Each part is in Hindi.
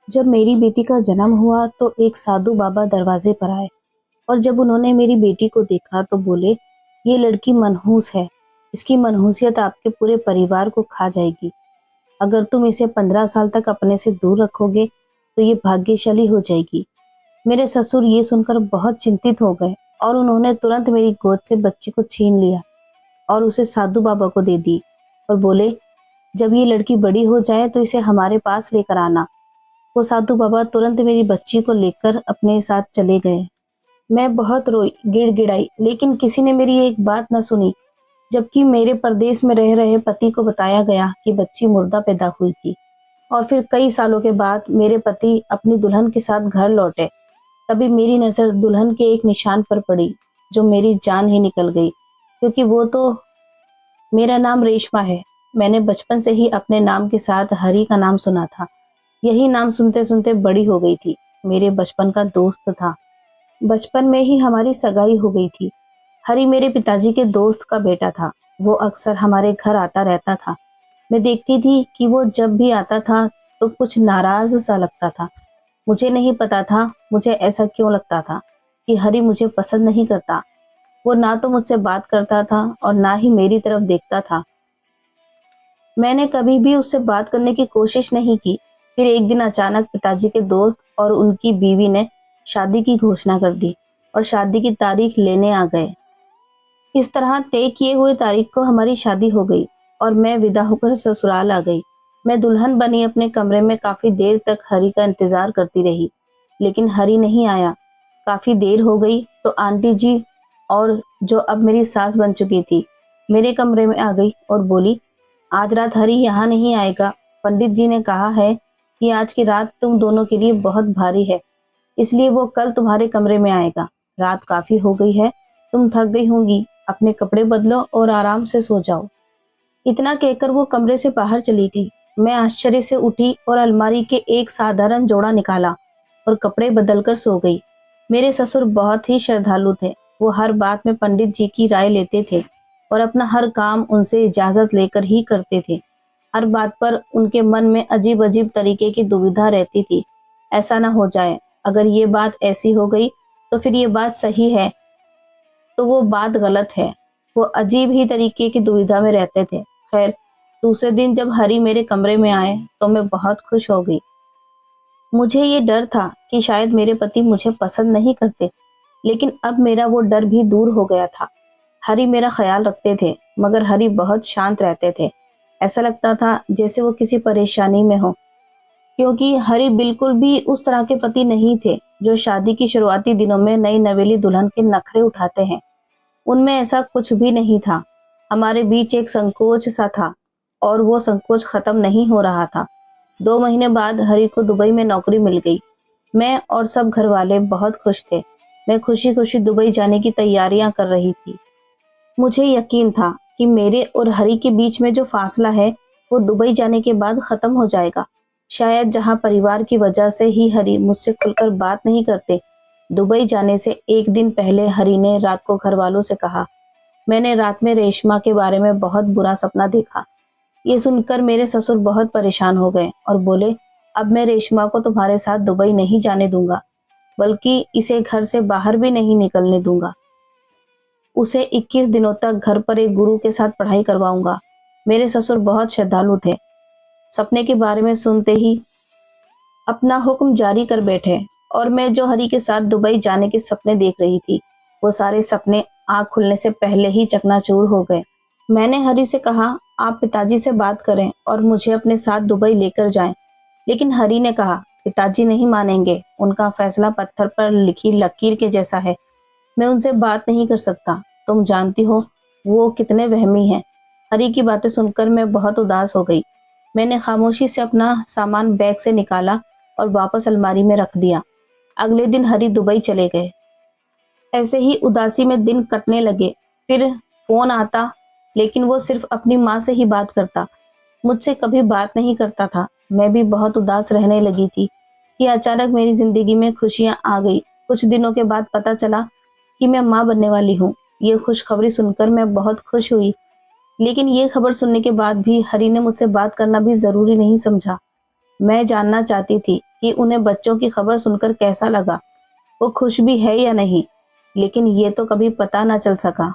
जब मेरी बेटी का जन्म हुआ तो एक साधु बाबा दरवाजे पर आए और जब उन्होंने मेरी बेटी को देखा तो बोले, ये लड़की मनहूस है। इसकी मनहूसियत आपके पूरे परिवार को खा जाएगी। अगर तुम इसे 15 साल तक अपने से दूर रखोगे तो ये भाग्यशाली हो जाएगी। मेरे ससुर ये सुनकर बहुत चिंतित हो गए और उन्होंने तुरंत मेरी गोद से बच्ची को छीन लिया और उसे साधु बाबा को दे दी और बोले, जब ये लड़की बड़ी हो जाए तो इसे हमारे पास लेकर आना। वो साधु बाबा तुरंत मेरी बच्ची को लेकर अपने साथ चले गए। मैं बहुत रोई, गिड़गिड़ाई, लेकिन किसी ने मेरी एक बात न सुनी। जबकि मेरे परदेश में रह रहे पति को बताया गया कि बच्ची मुर्दा पैदा हुई थी। और फिर कई सालों के बाद मेरे पति अपनी दुल्हन के साथ घर लौटे। तभी मेरी नज़र दुल्हन के एक निशान पर पड़ी, जो मेरी जान ही निकल गई, क्योंकि वो तो मेरा नाम रेशमा है। मैंने बचपन से ही अपने नाम के साथ हरि का नाम सुना था। यही नाम सुनते सुनते बड़ी हो गई थी। मेरे बचपन का दोस्त था। बचपन में ही हमारी सगाई हो गई थी। हरि मेरे पिताजी के दोस्त का बेटा था। वो अक्सर हमारे घर आता रहता था। मैं देखती थी कि वो जब भी आता था तो कुछ नाराज सा लगता था। मुझे नहीं पता था मुझे ऐसा क्यों लगता था कि हरि मुझे पसंद नहीं करता। वो ना तो मुझसे बात करता था और ना ही मेरी तरफ देखता था। मैंने कभी भी उससे बात करने की कोशिश नहीं की। फिर एक दिन अचानक पिताजी के दोस्त और उनकी बीवी ने शादी की घोषणा कर दी और शादी की तारीख लेने आ गए। इस तरह तय किए हुए तारीख को हमारी शादी हो गई और मैं विदा होकर ससुराल आ गई। मैं दुल्हन बनी अपने कमरे में काफी देर तक हरि का इंतजार करती रही, लेकिन हरि नहीं आया। काफी देर हो गई तो आंटी जी, और जो अब मेरी सास बन चुकी थी, मेरे कमरे में आ गई और बोली, आज रात हरि यहाँ नहीं आएगा। पंडित जी ने कहा है कि आज की रात तुम दोनों के लिए बहुत भारी है, इसलिए वो कल तुम्हारे कमरे में आएगा। रात काफी हो गई है, तुम थक गई होंगी, अपने कपड़े बदलो और आराम से सो जाओ। इतना कहकर वो कमरे से बाहर चली गई। मैं आश्चर्य से उठी और अलमारी के एक साधारण जोड़ा निकाला और कपड़े बदलकर सो गई। मेरे ससुर बहुत ही श्रद्धालु थे। वो हर बात में पंडित जी की राय लेते थे और अपना हर काम उनसे इजाजत लेकर ही करते थे। हर बात पर उनके मन में अजीब अजीब तरीके की दुविधा रहती थी। ऐसा ना हो जाए, अगर ये बात ऐसी हो गई तो फिर ये बात सही है तो वो बात गलत है। वो अजीब ही तरीके की दुविधा में रहते थे। खैर, दूसरे दिन जब हरि मेरे कमरे में आए तो मैं बहुत खुश हो गई। मुझे ये डर था कि शायद मेरे पति मुझे पसंद नहीं करते, लेकिन अब मेरा वो डर भी दूर हो गया था। हरि मेरा ख्याल रखते थे, मगर हरि बहुत शांत रहते थे। ऐसा लगता था जैसे वो किसी परेशानी में हो, क्योंकि हरि बिल्कुल भी उस तरह के पति नहीं थे जो शादी की शुरुआती दिनों में नई नवेली दुल्हन के नखरे उठाते हैं। उनमें ऐसा कुछ भी नहीं था। हमारे बीच एक संकोच सा था और वो संकोच खत्म नहीं हो रहा था। 2 महीने बाद हरि को दुबई में नौकरी मिल गई। मैं और सब घर वाले बहुत खुश थे। मैं खुशी खुशी दुबई जाने की तैयारियां कर रही थी। मुझे यकीन था कि मेरे और हरि के बीच में जो फासला है वो दुबई जाने के बाद खत्म हो जाएगा। शायद जहां परिवार की वजह से ही हरि मुझसे खुलकर बात नहीं करते, दुबई जाने से एक दिन पहले हरि ने रात को घर वालों से कहा, मैंने रात में रेशमा के बारे में बहुत बुरा सपना देखा। ये सुनकर मेरे ससुर बहुत परेशान हो गए और बोले, अब मैं रेशमा को तुम्हारे साथ दुबई नहीं जाने दूंगा, बल्कि इसे घर से बाहर भी नहीं निकलने दूंगा। उसे 21 दिनों तक घर पर एक गुरु के साथ पढ़ाई करवाऊंगा। मेरे ससुर बहुत श्रद्धालु थे। सपने के बारे में सुनते ही अपना हुक्म जारी कर बैठे और मैं जो हरि के साथ दुबई जाने के सपने देख रही थी, वो सारे सपने आँख खुलने से पहले ही चकनाचूर हो गए। मैंने हरि से कहा, आप पिताजी से बात करें और मुझे अपने साथ दुबई लेकर जाएं। लेकिन हरि ने कहा, पिताजी नहीं मानेंगे, उनका फैसला पत्थर पर लिखी लकीर के जैसा है। मैं उनसे बात नहीं कर सकता। तुम जानती हो वो कितने वहमी हैं। हरि की बातें सुनकर मैं बहुत उदास हो गई। मैंने खामोशी से अपना सामान बैग से निकाला और वापस अलमारी में रख दिया। अगले दिन हरि दुबई चले गए। ऐसे ही उदासी में दिन कटने लगे। फिर फोन आता, लेकिन वो सिर्फ अपनी माँ से ही बात करता, मुझसे कभी बात नहीं करता था। मैं भी बहुत उदास रहने लगी थी कि अचानक मेरी जिंदगी में खुशियां आ गई। कुछ दिनों के बाद पता चला कि मैं माँ बनने वाली हूँ। ये खुशखबरी सुनकर मैं बहुत खुश हुई, लेकिन ये खबर सुनने के बाद भी हरि ने मुझसे बात करना भी जरूरी नहीं समझा। मैं जानना चाहती थी कि उन्हें बच्चों की खबर सुनकर कैसा लगा, वो खुश भी है या नहीं, लेकिन ये तो कभी पता ना चल सका।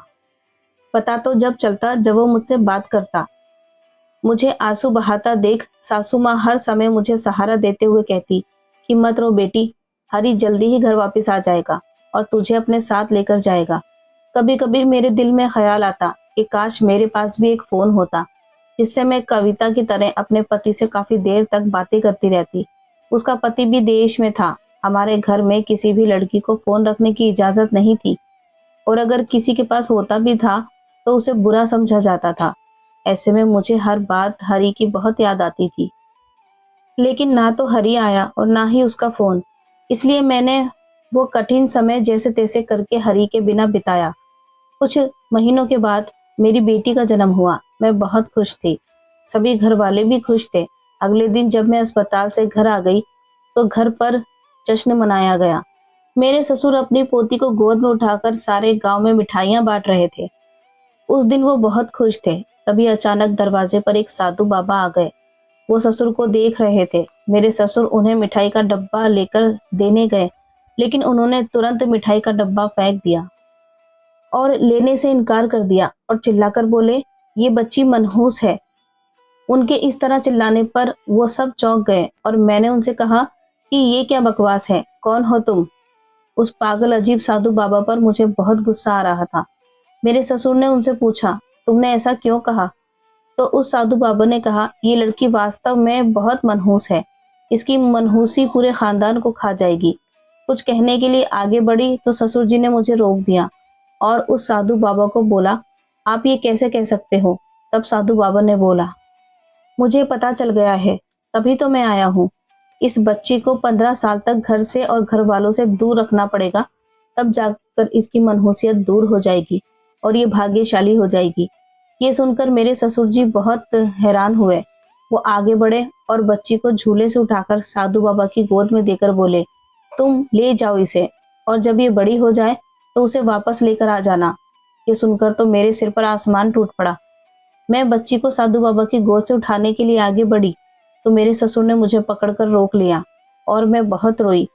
पता तो जब चलता जब वो मुझसे बात करता। मुझे आंसू बहाता देख सासू माँ हर समय मुझे सहारा देते हुए कहती कि मत रो बेटी, हरी जल्दी ही घर वापस आ जाएगा और तुझे अपने साथ लेकर जाएगा। कभी कभी मेरे दिल में ख्याल आता कि काश मेरे पास भी एक फोन होता, जिससे मैं कविता की तरह अपने पति से काफी देर तक बातें करती रहती। उसका पति भी देश में था। हमारे घर में किसी भी लड़की को फोन रखने की इजाजत नहीं थी, और अगर किसी के पास होता भी था तो उसे बुरा समझा जाता था। ऐसे में मुझे हर बात हरी की बहुत याद आती थी, लेकिन ना तो हरी आया और ना ही उसका फोन। इसलिए मैंने वो कठिन समय जैसे तैसे करके हरी के बिना बिताया। कुछ महीनों के बाद मेरी बेटी का जन्म हुआ। मैं बहुत खुश थी, सभी घर वाले भी खुश थे। अगले दिन जब मैं अस्पताल से घर आ गई तो घर पर जश्न मनाया गया। मेरे ससुर अपनी पोती को गोद में उठाकर सारे गांव में मिठाइयां बांट रहे थे। उस दिन वो बहुत खुश थे। तभी अचानक दरवाजे पर एक साधु बाबा आ गए। वो ससुर को देख रहे थे। मेरे ससुर उन्हें मिठाई का डब्बा लेकर देने गए, लेकिन उन्होंने तुरंत मिठाई का डब्बा फेंक दिया और लेने से इनकार कर दिया और चिल्लाकर बोले, ये बच्ची मनहूस है। उनके इस तरह चिल्लाने पर वो सब चौंक गए और मैंने उनसे कहा कि ये क्या बकवास है, कौन हो तुम? उस पागल अजीब साधु बाबा पर मुझे बहुत गुस्सा आ रहा था। मेरे ससुर ने उनसे पूछा, तुमने ऐसा क्यों कहा? तो उस साधु बाबा ने कहा, ये लड़की वास्तव में बहुत मनहूस है। इसकी मनहूसी पूरे खानदान को खा जाएगी। कुछ कहने के लिए आगे बढ़ी तो ससुर जी ने मुझे रोक दिया और उस साधु बाबा को बोला, आप ये कैसे कह सकते हो? तब साधु बाबा ने बोला, मुझे पता चल गया है, तभी तो मैं आया हूँ। इस बच्ची को 15 साल तक घर से और घर वालों से दूर रखना पड़ेगा, तब जाकर इसकी मनहूसियत दूर हो जाएगी और ये भाग्यशाली हो जाएगी। ये सुनकर मेरे ससुर जी बहुत हैरान हुए। वो आगे बढ़े और बच्ची को झूले से उठाकर साधु बाबा की गोद में देकर बोले, तुम ले जाओ इसे, और जब ये बड़ी हो जाए तो उसे वापस लेकर आ जाना। ये सुनकर तो मेरे सिर पर आसमान टूट पड़ा। मैं बच्ची को साधु बाबा की गोद से उठाने के लिए आगे बढ़ी तो मेरे ससुर ने मुझे पकड़कर रोक लिया और मैं बहुत रोई।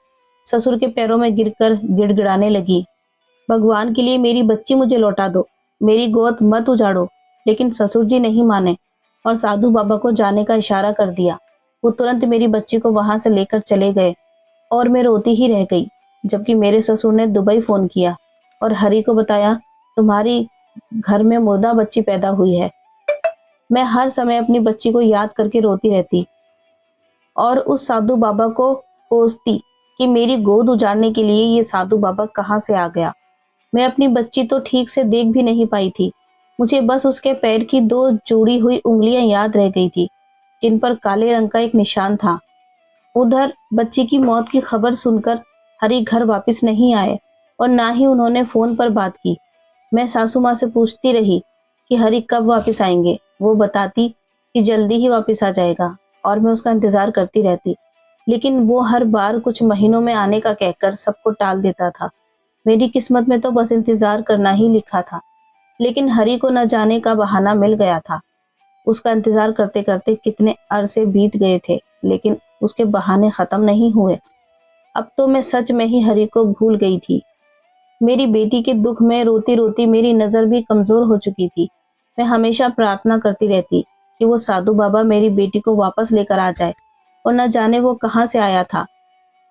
ससुर के पैरों में गिरकर गिड़गिड़ाने लगी, भगवान के लिए मेरी बच्ची मुझे लौटा दो, मेरी गोद मत उजाड़ो। लेकिन ससुर जी नहीं माने और साधु बाबा को जाने का इशारा कर दिया। वो तुरंत मेरी बच्ची को वहां से लेकर चले गए और मैं रोती ही रह गई। जबकि मेरे ससुर ने दुबई फोन किया और हरी को बताया, तुम्हारी घर में मुर्दा बच्ची पैदा हुई है। मैं हर समय अपनी बच्ची को याद करके रोती रहती और उस साधु बाबा को कोसती कि मेरी गोद उजाड़ने के लिए ये साधु बाबा कहाँ से आ गया। मैं अपनी बच्ची तो ठीक से देख भी नहीं पाई थी। मुझे बस उसके पैर की 2 जुड़ी हुई उंगलियां याद रह गई थी, जिन पर काले रंग का एक निशान था। उधर बच्ची की मौत की खबर सुनकर हरी घर वापस नहीं आए और ना ही उन्होंने फोन पर बात की। मैं सासू माँ से पूछती रही कि हरी कब वापस आएंगे। वो बताती कि जल्दी ही वापस आ जाएगा और मैं उसका इंतजार करती रहती, लेकिन वो हर बार कुछ महीनों में आने का कहकर सबको टाल देता था। मेरी किस्मत में तो बस इंतजार करना ही लिखा था, लेकिन हरी को न जाने का बहाना मिल गया था। उसका इंतजार करते करते कितने अरसे बीत गए थे, लेकिन उसके बहाने खत्म नहीं हुए। अब तो मैं सच में ही हरी को भूल गई थी। मेरी बेटी के दुख में रोती रोती मेरी नजर भी कमजोर हो चुकी थी। मैं हमेशा प्रार्थना करती रहती कि वो साधु बाबा मेरी बेटी को वापस लेकर आ जाए, और न जाने वो कहाँ से आया था।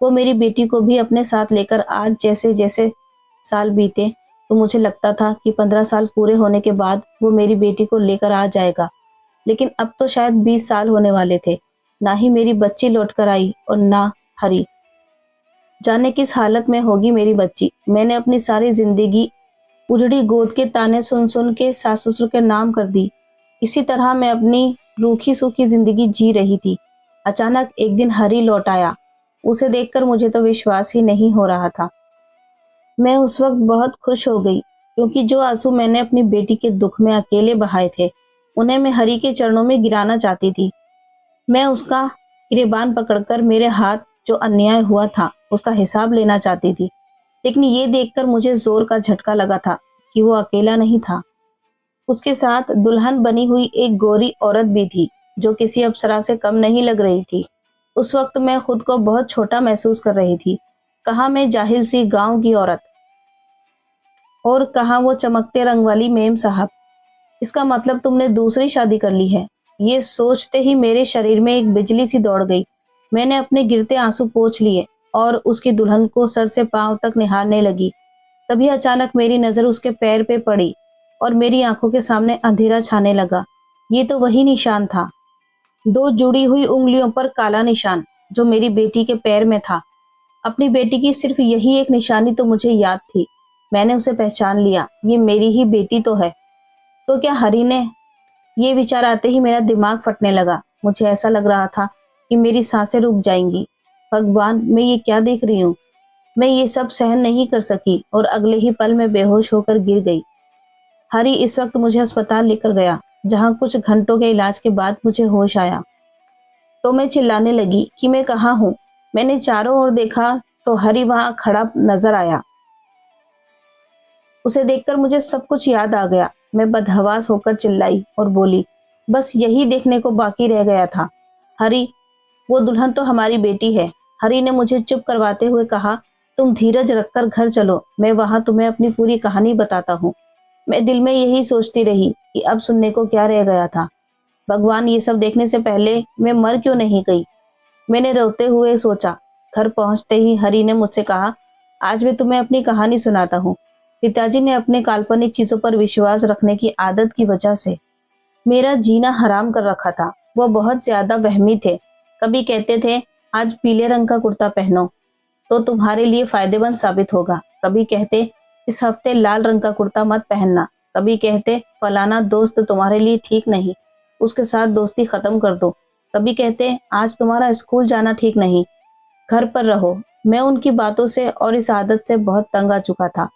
वो मेरी बेटी को भी अपने साथ लेकर आज जैसे जैसे साल बीते तो मुझे लगता था कि 15 साल पूरे होने के बाद वो मेरी बेटी को लेकर आ जाएगा, लेकिन अब तो शायद 20 साल होने वाले थे। ना ही मेरी बच्ची लौट कर आई और ना हरी। जाने किस हालत में होगी मेरी बच्ची। मैंने अपनी सारी जिंदगी उजड़ी गोद के ताने सुन सुन के सास ससुर के नाम कर दी। इसी तरह मैं अपनी रूखी सूखी जिंदगी जी रही थी। अचानक एक दिन हरी लौट आया। उसे देखकर मुझे तो विश्वास ही नहीं हो रहा था। मैं उस वक्त बहुत खुश हो गई, क्योंकि जो आंसू मैंने अपनी बेटी के दुख में अकेले बहाए थे, उन्हें मैं हरी के चरणों में गिराना चाहती थी। मैं उसका गिरेबान पकड़कर मेरे हाथ जो अन्याय हुआ था उसका हिसाब लेना चाहती थी। लेकिन ये देखकर मुझे जोर का झटका लगा था कि वो अकेला नहीं था। उसके साथ दुल्हन बनी हुई एक गोरी औरत भी थी, जो किसी अप्सरा से कम नहीं लग रही थी। उस वक्त मैं खुद को बहुत छोटा महसूस कर रही थी। कहाँ मैं जाहिल सी गांव की औरत और कहाँ वो चमकते रंग वाली मेम साहब। इसका मतलब तुमने दूसरी शादी कर ली है। ये सोचते ही मेरे शरीर में एक बिजली सी दौड़ गई। मैंने अपने गिरते आंसू पोंछ लिए और उसकी दुल्हन को सर से पांव तक निहारने लगी। तभी अचानक मेरी नजर उसके पैर पे पड़ी और मेरी आंखों के सामने अंधेरा छाने लगा। ये तो वही निशान था, दो जुड़ी हुई उंगलियों पर काला निशान जो मेरी बेटी के पैर में था। अपनी बेटी की सिर्फ यही एक निशानी तो मुझे याद थी। मैंने उसे पहचान लिया, ये मेरी ही बेटी तो है। तो क्या हरी ने? ये विचार आते ही मेरा दिमाग फटने लगा। मुझे ऐसा लग रहा था कि मेरी सांसें रुक जाएंगी। भगवान, मैं ये क्या देख रही हूँ? मैं ये सब सहन नहीं कर सकी और अगले ही पल में बेहोश होकर गिर गई। हरी इस वक्त मुझे अस्पताल लेकर गया, जहाँ कुछ घंटों के इलाज के बाद मुझे होश आया। तो मैं चिल्लाने लगी कि मैं कहाँ हूँ। मैंने चारों ओर देखा तो हरी वहाँ खड़ा नजर आया। उसे देखकर मुझे सब कुछ याद आ गया। मैं बदहवास होकर चिल्लाई और बोली, बस यही देखने को बाकी रह गया था। हरी, वो दुल्हन तो हमारी बेटी है। हरी ने मुझे चुप करवाते हुए कहा, तुम धीरज रखकर घर चलो, मैं वहां तुम्हें अपनी पूरी कहानी बताता हूँ। मैं दिल में यही सोचती रही कि अब सुनने को क्या रह गया था। भगवान, ये सब देखने से पहले मैं मर क्यों नहीं गई? मैंने रोते हुए सोचा। घर पहुंचते ही हरी ने मुझसे कहा, आज मैं तुम्हें अपनी कहानी सुनाता हूँ। पिताजी ने अपने काल्पनिक चीजों पर विश्वास रखने की आदत की वजह से मेरा जीना हराम कर रखा था। वो बहुत ज्यादा वहमी थे। कभी कहते थे, आज पीले रंग का कुर्ता पहनो तो तुम्हारे लिए फायदेमंद साबित होगा। कभी कहते, इस हफ्ते लाल रंग का कुर्ता मत पहनना। कभी कहते, फलाना दोस्त तुम्हारे लिए ठीक नहीं, उसके साथ दोस्ती खत्म कर दो। कभी कहते, आज तुम्हारा स्कूल जाना ठीक नहीं, घर पर रहो। मैं उनकी बातों से और इस आदत से बहुत तंग आ चुका था।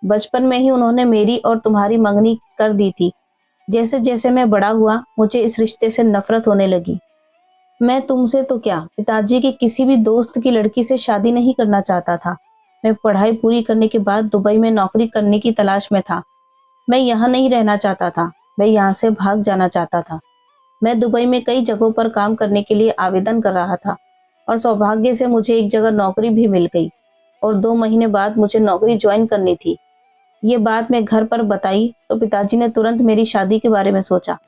बचपन में ही उन्होंने मेरी और तुम्हारी मंगनी कर दी थी। जैसे जैसे मैं बड़ा हुआ, मुझे इस रिश्ते से नफरत होने लगी। मैं तुमसे तो क्या, पिताजी के किसी भी दोस्त की लड़की से शादी नहीं करना चाहता था। मैं पढ़ाई पूरी करने के बाद दुबई में नौकरी करने की तलाश में था। मैं यहाँ नहीं रहना चाहता था, मैं यहाँ से भाग जाना चाहता था। मैं दुबई में कई जगहों पर काम करने के लिए आवेदन कर रहा था और सौभाग्य से मुझे एक जगह नौकरी भी मिल गई और 2 महीने बाद मुझे नौकरी ज्वाइन करनी थी। ये बात मैं घर पर बताई तो पिताजी ने तुरंत मेरी शादी के बारे में सोचा।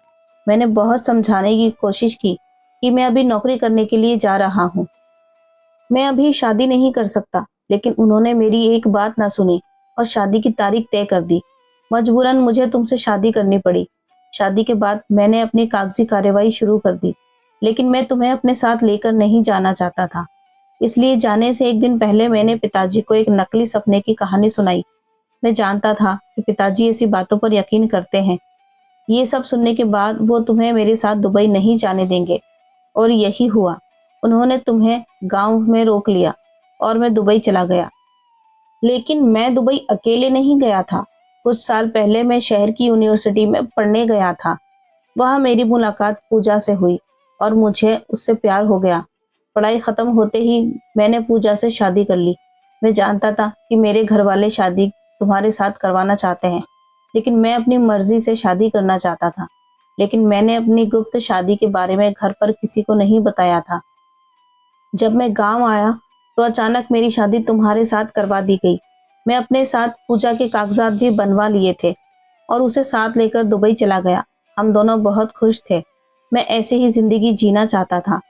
मैंने बहुत समझाने की कोशिश की कि मैं अभी नौकरी करने के लिए जा रहा हूँ, मैं अभी शादी नहीं कर सकता, लेकिन उन्होंने मेरी एक बात ना सुनी और शादी की तारीख तय कर दी। मजबूरन मुझे तुमसे शादी करनी पड़ी। शादी के बाद मैंने अपनी कागजी कार्यवाही शुरू कर दी, लेकिन मैं तुम्हें अपने साथ लेकर नहीं जाना चाहता था। इसलिए जाने से एक दिन पहले मैंने पिताजी को एक नकली सपने की कहानी सुनाई। मैं जानता था कि पिताजी ऐसी बातों पर यकीन करते हैं। ये सब सुनने के बाद वो तुम्हें मेरे साथ दुबई नहीं जाने देंगे और यही हुआ। उन्होंने तुम्हें गांव में रोक लिया और मैं दुबई चला गया। लेकिन मैं दुबई अकेले नहीं गया था। कुछ साल पहले मैं शहर की यूनिवर्सिटी में पढ़ने गया था। वहां मेरी मुलाकात पूजा से हुई और मुझे उससे प्यार हो गया। पढ़ाई खत्म होते ही मैंने पूजा से शादी कर ली। मैं जानता था कि मेरे घर वाले शादी तुम्हारे साथ करवाना चाहते हैं, लेकिन मैं अपनी मर्जी से शादी करना चाहता था। लेकिन मैंने अपनी गुप्त शादी के बारे में घर पर किसी को नहीं बताया था। जब मैं गांव आया तो अचानक मेरी शादी तुम्हारे साथ करवा दी गई। मैं अपने साथ पूजा के कागजात भी बनवा लिए थे और उसे साथ लेकर दुबई चला गया। हम दोनों बहुत खुश थे। मैं ऐसे ही जिंदगी जीना चाहता था।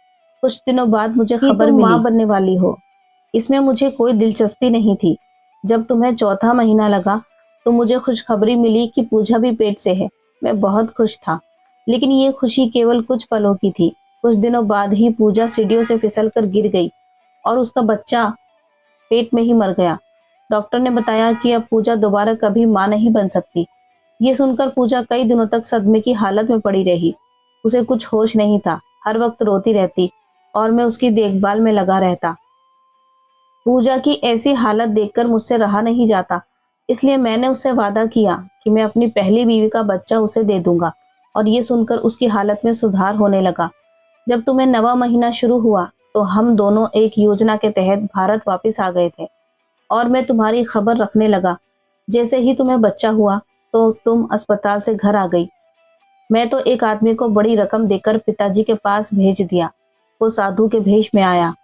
कुछ दिनों बाद मुझे खबर मिली माँ बनने वाली हो। इसमें मुझे कोई दिलचस्पी नहीं थी। जब तुम्हें चौथा महीना लगा तो मुझे खुशखबरी मिली कि पूजा भी पेट से है। मैं बहुत खुश था, लेकिन ये खुशी केवल कुछ पलों की थी। कुछ दिनों बाद ही पूजा सीढ़ियों से फिसलकर गिर गई और उसका बच्चा पेट में ही मर गया। डॉक्टर ने बताया कि अब पूजा दोबारा कभी मां नहीं बन सकती। ये सुनकर पूजा कई दिनों तक सदमे की हालत में पड़ी रही। उसे कुछ होश नहीं था, हर वक्त रोती रहती और मैं उसकी देखभाल में लगा रहता। पूजा की ऐसी हालत देखकर मुझसे रहा नहीं जाता, इसलिए मैंने उससे वादा किया कि मैं अपनी पहली बीवी का बच्चा उसे दे दूंगा और ये सुनकर उसकी हालत में सुधार होने लगा। जब तुम्हें 9वां महीना शुरू हुआ तो हम दोनों एक योजना के तहत भारत वापस आ गए थे और मैं तुम्हारी खबर रखने लगा। जैसे ही तुम्हें बच्चा हुआ तो तुम अस्पताल से घर आ गई। मैं तो एक आदमी को बड़ी रकम देकर पिताजी के पास भेज दिया। वो साधु के भेष में आया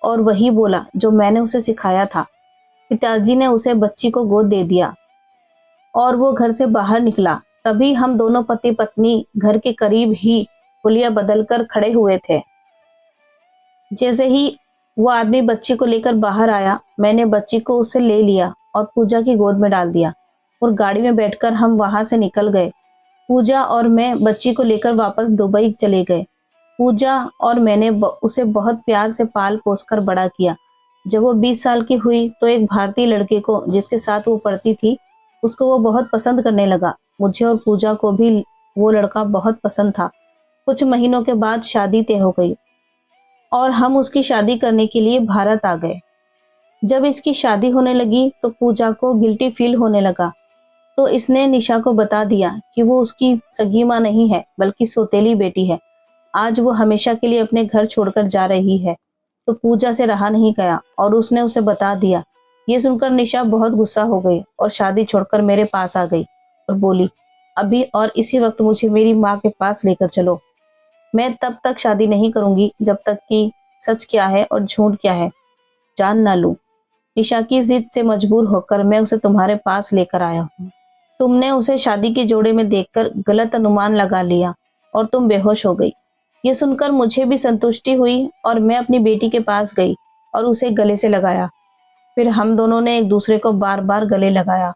और वही बोला जो मैंने उसे सिखाया था। पिताजी ने उसे बच्ची को गोद दे दिया और वो घर से बाहर निकला। तभी हम दोनों पति पत्नी घर के करीब ही हुलिया बदलकर खड़े हुए थे। जैसे ही वो आदमी बच्ची को लेकर बाहर आया, मैंने बच्ची को उससे ले लिया और पूजा की गोद में डाल दिया और गाड़ी में बैठकर हम वहां से निकल गए। पूजा और मैं बच्ची को लेकर वापस दुबई चले गए। पूजा और मैंने उसे बहुत प्यार से पाल पोस कर बड़ा किया। जब वो 20 साल की हुई तो एक भारतीय लड़के को जिसके साथ वो पढ़ती थी, उसको वो बहुत पसंद करने लगा। मुझे और पूजा को भी वो लड़का बहुत पसंद था। कुछ महीनों के बाद शादी तय हो गई और हम उसकी शादी करने के लिए भारत आ गए। जब इसकी शादी होने लगी तो पूजा को गिल्टी फील होने लगा, तो इसने निशा को बता दिया कि वो उसकी सगी माँ नहीं है बल्कि सौतेली बेटी है। आज वो हमेशा के लिए अपने घर छोड़कर जा रही है। तो पूजा से रहा नहीं गया और उसने उसे बता दिया। ये सुनकर निशा बहुत गुस्सा हो गई और शादी छोड़कर मेरे पास आ गई और बोली, अभी और इसी वक्त मुझे मेरी माँ के पास लेकर चलो। मैं तब तक शादी नहीं करूंगी जब तक कि सच क्या है और झूठ क्या है जान ना लूं। निशा की जिद से मजबूर होकर मैं उसे तुम्हारे पास लेकर आया हूँ। तुमने उसे शादी के जोड़े में देखकर गलत अनुमान लगा लिया और तुम बेहोश हो गई। ये सुनकर मुझे भी संतुष्टि हुई और मैं अपनी बेटी के पास गई और उसे गले से लगाया। फिर हम दोनों ने एक दूसरे को बार बार गले लगाया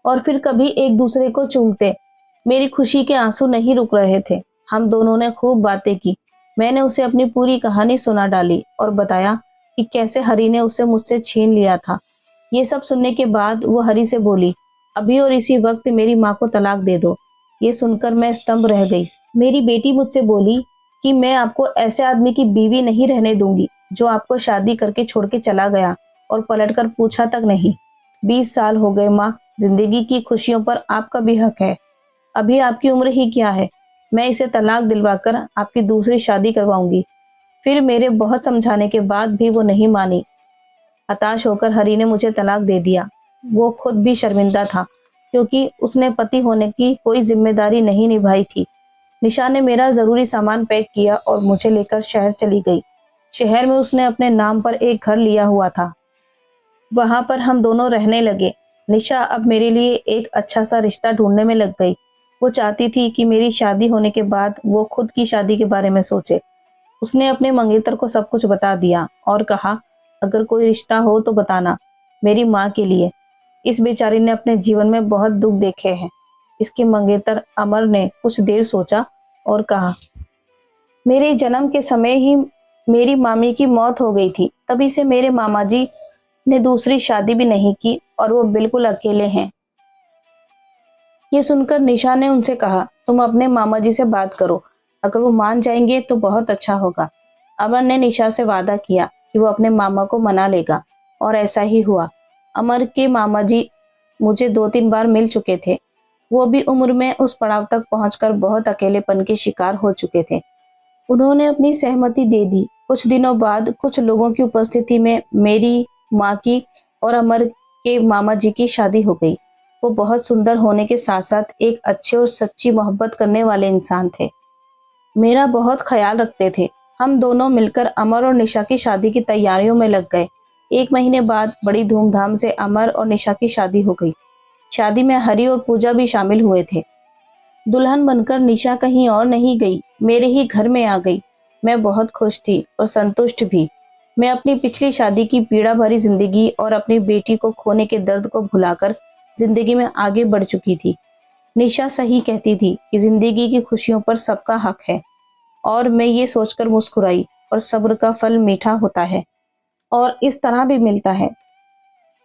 और फिर कभी एक दूसरे को चूमते। मेरी खुशी के आंसू नहीं रुक रहे थे। हम दोनों ने खूब बातें की। मैंने उसे अपनी पूरी कहानी सुना डाली और बताया कि कैसे हरि ने उसे मुझसे छीन लिया था। ये सब सुनने के बाद वो हरि से बोली, अभी और इसी वक्त मेरी माँ को तलाक दे दो। ये सुनकर मैं स्तंभ रह गई। मेरी बेटी मुझसे बोली कि मैं आपको ऐसे आदमी की बीवी नहीं रहने दूंगी जो आपको शादी करके छोड़ के चला गया और पलटकर पूछा तक नहीं। 20 साल हो गए माँ, जिंदगी की खुशियों पर आपका भी हक है। अभी आपकी उम्र ही क्या है। मैं इसे तलाक दिलवाकर आपकी दूसरी शादी करवाऊंगी। फिर मेरे बहुत समझाने के बाद भी वो नहीं मानी। हताश होकर हरि ने मुझे तलाक दे दिया। वो खुद भी शर्मिंदा था क्योंकि उसने पति होने की कोई जिम्मेदारी नहीं निभाई थी। निशा ने मेरा जरूरी सामान पैक किया और मुझे लेकर शहर चली गई। शहर में उसने अपने नाम पर एक घर लिया हुआ था। वहां पर हम दोनों रहने लगे। निशा अब मेरे लिए एक अच्छा सा रिश्ता ढूंढने में लग गई। वो चाहती थी कि मेरी शादी होने के बाद वो खुद की शादी के बारे में सोचे। उसने अपने मंगेतर को सब कुछ बता दिया और कहा, अगर कोई रिश्ता हो तो बताना, मेरी माँ के लिए। इस बेचारी ने अपने जीवन में बहुत दुख देखे हैं। इसके मंगेतर अमर ने कुछ देर सोचा और कहा, मेरे जन्म के समय ही मेरी मामी की मौत हो गई थी। तभी से मेरे मामा जी ने दूसरी शादी भी नहीं की और वो बिल्कुल अकेले हैं। ये सुनकर निशा ने उनसे कहा, तुम अपने मामा जी से बात करो, अगर वो मान जाएंगे तो बहुत अच्छा होगा। अमर ने निशा से वादा किया कि वो अपने मामा को मना लेगा और ऐसा ही हुआ। अमर के मामा जी मुझे 2-3 बार मिल चुके थे। वो भी उम्र में उस पड़ाव तक पहुंचकर बहुत अकेलेपन के शिकार हो चुके थे। उन्होंने अपनी सहमति दे दी। कुछ दिनों बाद कुछ लोगों की उपस्थिति में मेरी माँ की और अमर के मामा जी की शादी हो गई। वो बहुत सुंदर होने के साथ साथ एक अच्छे और सच्ची मोहब्बत करने वाले इंसान थे। मेरा बहुत ख्याल रखते थे। हम दोनों मिलकर अमर और निशा की शादी की तैयारियों में लग गए। 1 महीने बाद बड़ी धूमधाम से अमर और निशा की शादी हो गई। शादी में हरि और पूजा भी शामिल हुए थे। दुल्हन बनकर निशा कहीं और नहीं गई, मेरे ही घर में आ गई। मैं बहुत खुश थी और संतुष्ट भी। मैं अपनी पिछली शादी की पीड़ा भरी जिंदगी और अपनी बेटी को खोने के दर्द को भुलाकर जिंदगी में आगे बढ़ चुकी थी। निशा सही कहती थी कि जिंदगी की खुशियों पर सबका हक है और मैं ये सोचकर मुस्कुराई। और सब्र का फल मीठा होता है और इस तरह भी मिलता है।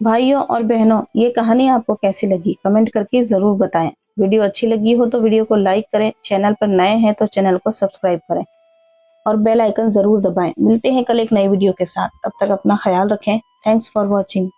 भाइयों और बहनों, ये कहानी आपको कैसी लगी कमेंट करके जरूर बताएं। वीडियो अच्छी लगी हो तो वीडियो को लाइक करें, चैनल पर नए हैं तो चैनल को सब्सक्राइब करें और बेल आइकन जरूर दबाएं। मिलते हैं कल एक नई वीडियो के साथ, तब तक अपना ख्याल रखें। Thanks for watching.